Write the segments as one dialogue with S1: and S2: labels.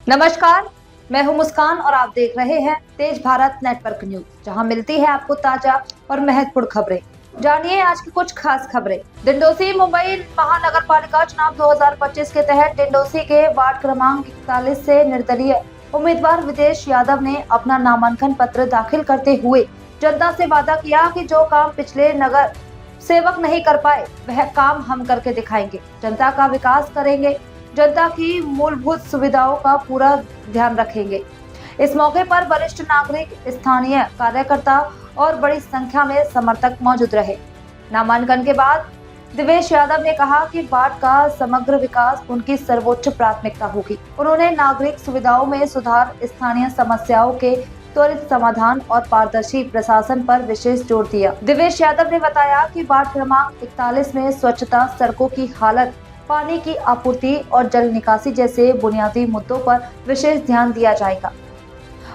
S1: नमस्कार, मैं हूं मुस्कान और आप देख रहे हैं तेज भारत नेटवर्क न्यूज, जहां मिलती है आपको ताजा और महत्वपूर्ण खबरें। जानिए आज की कुछ खास खबरें। डिंडोसी मुंबई महानगर पालिका चुनाव 2025 के तहत डिंडोसी के वार्ड क्रमांक 41 से निर्दलीय उम्मीदवार विदेश यादव ने अपना नामांकन पत्र दाखिल करते हुए जनता से वादा किया कि जो काम पिछले नगर सेवक नहीं कर पाए वह काम हम करके दिखाएंगे, जनता का विकास करेंगे, जनता की मूलभूत सुविधाओं का पूरा ध्यान रखेंगे। इस मौके पर वरिष्ठ नागरिक, स्थानीय कार्यकर्ता और बड़ी संख्या में समर्थक मौजूद रहे। नामांकन के बाद दिवेश यादव ने कहा कि वार्ड का समग्र विकास उनकी सर्वोच्च प्राथमिकता होगी। उन्होंने नागरिक सुविधाओं में सुधार, स्थानीय समस्याओं के त्वरित समाधान और पारदर्शी प्रशासन पर विशेष जोर दिया। दिवेश यादव ने बताया कि वार्ड क्रमांक 41 में स्वच्छता, सड़कों की हालत, पानी की आपूर्ति और जल निकासी जैसे बुनियादी मुद्दों पर विशेष ध्यान दिया जाएगा।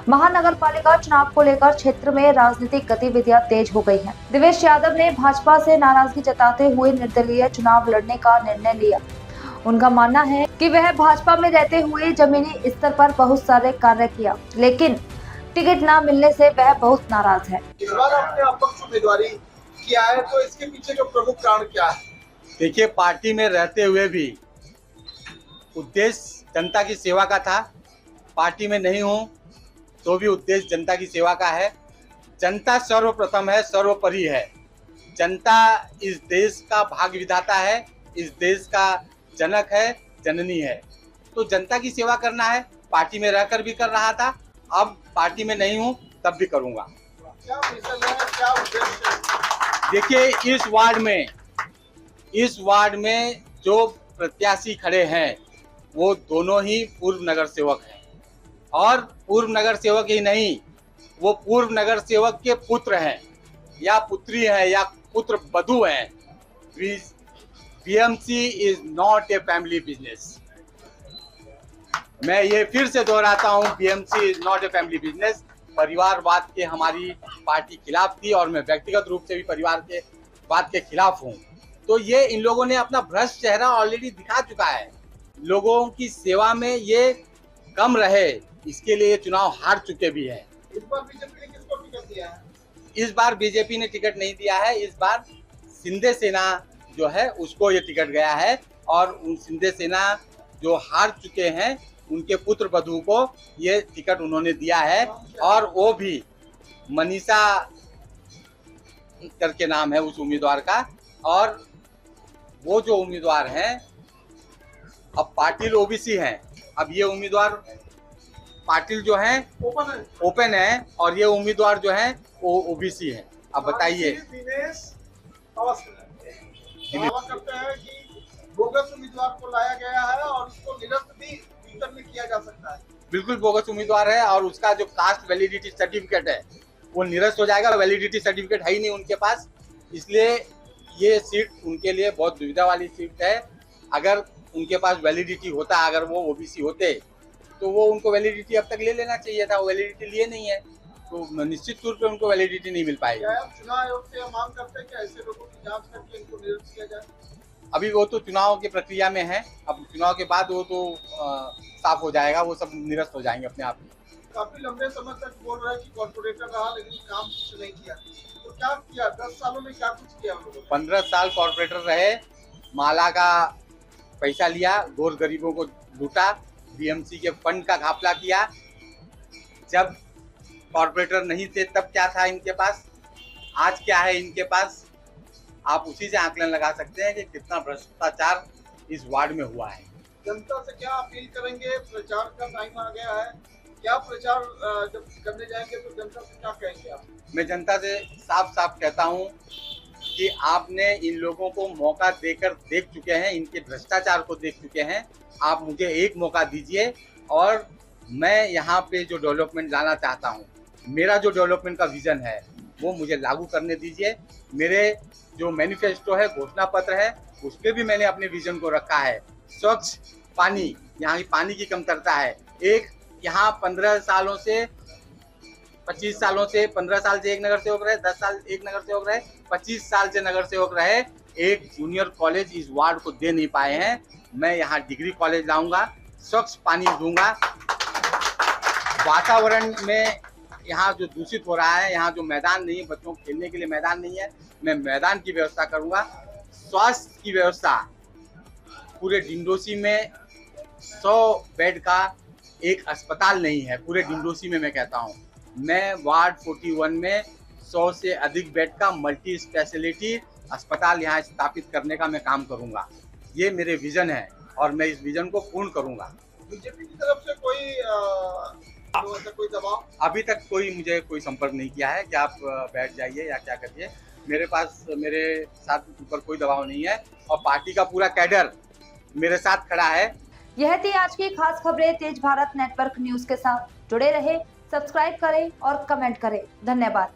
S1: महानगर पालिका चुनाव को लेकर क्षेत्र में राजनीतिक गतिविधियां तेज हो गई हैं। दिवेश यादव ने भाजपा से नाराजगी जताते हुए निर्दलीय चुनाव लड़ने का निर्णय लिया। उनका मानना है कि वह भाजपा में रहते हुए जमीनी स्तर पर बहुत सारे कार्य किया, लेकिन टिकट न मिलने से वह बहुत नाराज है।
S2: इस बार आपने अपक्ष उम्मीदवारी किया है, तो इसके पीछे जो प्रमुख कारण क्या है?
S3: देखिए, पार्टी में रहते हुए भी उद्देश्य जनता की सेवा का था। पार्टी में नहीं हूँ तो भी उद्देश्य जनता की सेवा का है। जनता सर्वप्रथम है, सर्वोपरि है। जनता इस देश का भाग्य विधाता है, इस देश का जनक है, जननी है। तो जनता की सेवा करना है। पार्टी में रहकर भी कर रहा था, अब पार्टी में नहीं हूँ तब भी करूँगा।
S2: क्या मिशन है, क्या उद्देश्य है?
S3: देखिए, इस वार्ड में जो प्रत्याशी खड़े हैं वो दोनों ही पूर्व नगर सेवक हैं, और पूर्व नगर सेवक ही नहीं, वो पूर्व नगर सेवक के पुत्र हैं या पुत्री हैं या पुत्र वधू हैं। BMC is not a family business. मैं ये फिर से दोहराता हूँ, BMC is not a family business. परिवारवाद के हमारी पार्टी खिलाफ थी और मैं व्यक्तिगत रूप से भी परिवारवाद के खिलाफ हूँ। तो ये इन लोगों ने अपना भ्रष्ट चेहरा ऑलरेडी दिखा चुका है। लोगों की सेवा में ये कम रहे, इसके लिए ये चुनाव हार चुके भी हैं।
S2: इस बार बीजेपी ने किसको टिकट दिया है?
S3: इस बार बीजेपी ने टिकट नहीं दिया है। इस बार शिंदे सेना जो है उसको ये टिकट गया है, और उन शिंदे सेना जो हार चुके हैं उनके पुत्र वधू को ये टिकट उन्होंने दिया है, और वो भी मनीषा करके नाम है उस उम्मीदवार का। और वो जो उम्मीदवार हैं, अब पाटिल ओबीसी हैं, अब ये उम्मीदवार पाटिल जो हैं ओपन है और ये उम्मीदवार जो हैं वो ओबीसी हैं। अब बताइए।
S2: दिनेश दावा करते हैं कि बोगस उम्मीदवार को लाया गया है और उसको निरस्त भी फ्यूचर में किया जा सकता है।
S3: बिल्कुल बोगस उम्मीदवार है, और उसका जो कास्ट वैलिडिटी सर्टिफिकेट है वो निरस्त हो जाएगा। वैलिडिटी सर्टिफिकेट है ही नहीं उनके पास, इसलिए ये सीट उनके लिए बहुत दुविधा वाली सीट है। अगर उनके पास वैलिडिटी होता, अगर वो ओबीसी होते तो वो उनको वैलिडिटी अब तक ले लेना चाहिए था। वो वैलिडिटी लिए नहीं है, तो निश्चित तौर पे उनको वैलिडिटी नहीं मिल पाएगी।
S2: क्या आप चुनाव आयोग से मांग करते हैं कि ऐसे लोगों की जांच करके इनको निरस्त किया जाए?
S3: अभी वो तो चुनाव की प्रक्रिया में है, अब चुनाव के बाद वो तो साफ हो जाएगा, वो सब निरस्त हो जाएंगे अपने आप ही।
S2: काफी लंबे समय तक बोल रहे हैं कि कॉर्पोरेटर रहा लेकिन काम कुछ नहीं किया, तो क्या किया? 10 सालों में क्या कुछ किया?
S3: 15 साल कॉर्पोरेटर रहे, माला का पैसा लिया, गोर गरीबों को लूटा, बीएमसी के फंड का घपला किया। जब कॉर्पोरेटर नहीं थे तब क्या था इनके पास, आज क्या है इनके पास, आप उसी से आकलन लगा सकते हैं कि कितना भ्रष्टाचार इस वार्ड में हुआ है।
S2: जनता से क्या अपील करेंगे? प्रचार का टाइम आ गया है, क्या प्रचार जब करने जाएंगे तो जनता से क्या कहेंगे आप?
S3: मैं जनता से साफ साफ कहता हूं कि आपने इन लोगों को मौका देकर देख चुके हैं, इनके भ्रष्टाचार को देख चुके हैं। आप मुझे एक मौका दीजिए और मैं यहाँ पे जो डेवलपमेंट लाना चाहता हूँ, मेरा जो डेवलपमेंट का विजन है वो मुझे लागू करने दीजिए। मेरे जो मैनिफेस्टो है, घोषणा पत्र है, उस पर भी मैंने अपने विजन को रखा है। स्वच्छ पानी, यहाँ की पानी की कमतरता है। एक यहाँ 15 सालों से 25 सालों से 15 साल से एक नगर सेवक रहे, 10 साल एक नगर सेवक रहे, 25 साल से नगर सेवक रहे, एक जूनियर कॉलेज इस वार्ड को दे नहीं पाए हैं। मैं यहाँ डिग्री कॉलेज लाऊंगा, स्वच्छ पानी दूंगा, वातावरण में यहाँ जो दूषित हो रहा है, यहाँ जो मैदान नहीं है, बच्चों को खेलने के लिए मैदान नहीं है, मैं मैदान की व्यवस्था करूँगा। स्वास्थ्य की व्यवस्था पूरे डिंडोसी में 100 बेड का एक अस्पताल नहीं है, पूरे डिंडोसी में मैं कहता हूँ। मैं वार्ड 41 में 100 से अधिक बेड का मल्टी स्पेशलिटी अस्पताल यहाँ स्थापित करने का मैं काम करूँगा। ये मेरे विजन है और मैं इस विजन को पूर्ण करूँगा।
S2: बीजेपी की तरफ से कोई दबाव?
S3: अभी तक मुझे कोई संपर्क नहीं किया है कि आप बैठ जाइए या क्या करिए। मेरे साथ ऊपर कोई दबाव नहीं है और पार्टी का पूरा कैडर मेरे साथ खड़ा है।
S1: यह थी आज की खास खबरें तेज भारत नेटवर्क न्यूज के साथ। जुड़े रहे, सब्सक्राइब करें और कमेंट करें। धन्यवाद।